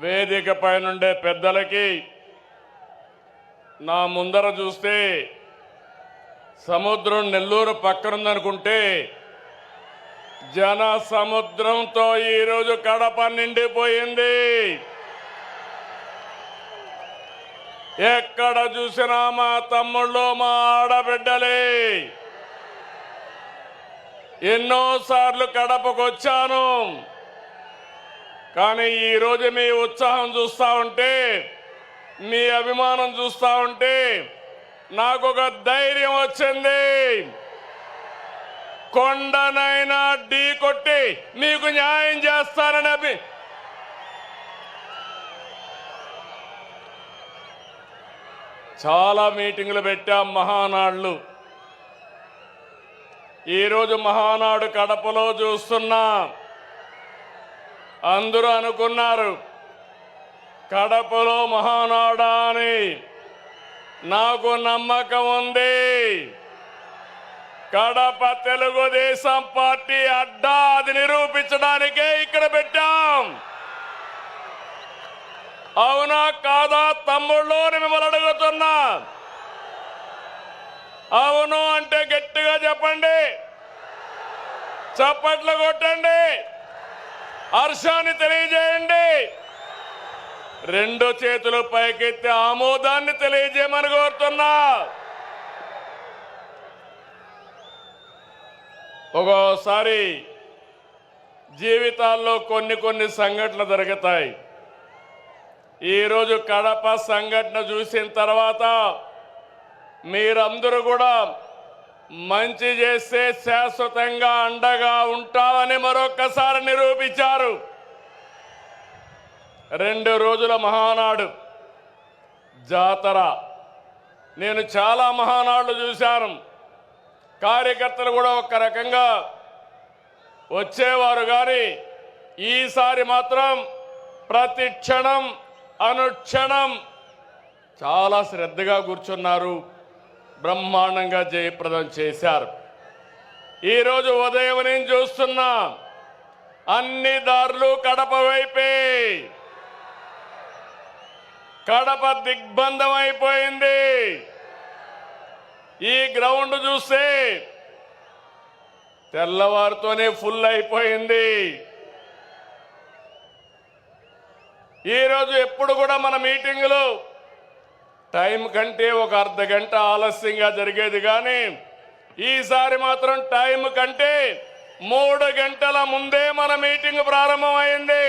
వేదిక పైనుండే పెద్దలకి, నా ముందర చూస్తే సముద్రం నెల్లూరు పక్కనుందనుకుంటే జన సముద్రంతో ఈరోజు కడప నిండిపోయింది. ఎక్కడ చూసినా మా తమ్ముళ్ళు, మా ఆడబిడ్డలే. ఎన్నోసార్లు కడపకు వచ్చాను, కానీ ఈరోజు మీ ఉత్సాహం చూస్తా ఉంటే, మీ అభిమానం చూస్తా ఉంటే నాకు ఒక ధైర్యం వచ్చింది. కొండనైనా ఢీ కొట్టి మీకు న్యాయం చేస్తానని చాలా మీటింగులు పెట్టాం, మహానాడులు. ఈరోజు మహానాడు కడపలో చూస్తున్నా. అందరూ అనుకున్నారు కడపలో మహానాడా అని. నాకు నమ్మకం ఉంది. కడప తెలుగుదేశం పార్టీ అడ్డా, అది నిరూపించడానికే ఇక్కడ పెట్టాం. అవునా కాదా తమ్ముళ్ళు అని మిమ్మల్ని అడుగుతున్నా. అవును అంటే గట్టిగా చెప్పండి, చప్పట్లు కొట్టండి, హర్షాన్ని తెలియజేయండి. రెండు చేతులు పైకెత్తి ఆమోదాన్ని తెలియజేయమని కోరుతున్నా. ఒక్కోసారి జీవితాల్లో కొన్ని సంఘటనలు జరుగుతాయి. ఈరోజు కడప సంఘటన చూసిన తర్వాత మీరందరూ కూడా మంచి చేస్తే శాశ్వతంగా అండగా ఉంటామని మరొక్కసారి నిరూపించారు. 2 రోజుల మహానాడు జాతర. నేను చాలా మహానాడులు చూశాను. కార్యకర్తలు కూడా ఒక రకంగా వచ్చేవారు, కానీ ఈసారి మాత్రం ప్రతి క్షణం అనుక్షణం చాలా శ్రద్ధగా కూర్చున్నారు. బ్రహ్మాండంగా జయప్రదం చేశారు. ఈరోజు ఉదయం నేను చూస్తున్నా, అన్ని దారులు కడప వైపే. కడప దిగ్బంధం అయిపోయింది. ఈ గ్రౌండ్ చూస్తే తెల్లవారితోనే ఫుల్ అయిపోయింది. ఈరోజు ఎప్పుడు కూడా మన మీటింగులు టైం కంటే ఒక అర్ధ గంట ఆలస్యంగా జరిగేది, కానీ ఈసారి మాత్రం టైం కంటే 3 గంటల ముందే మన మీటింగ్ ప్రారంభమైంది.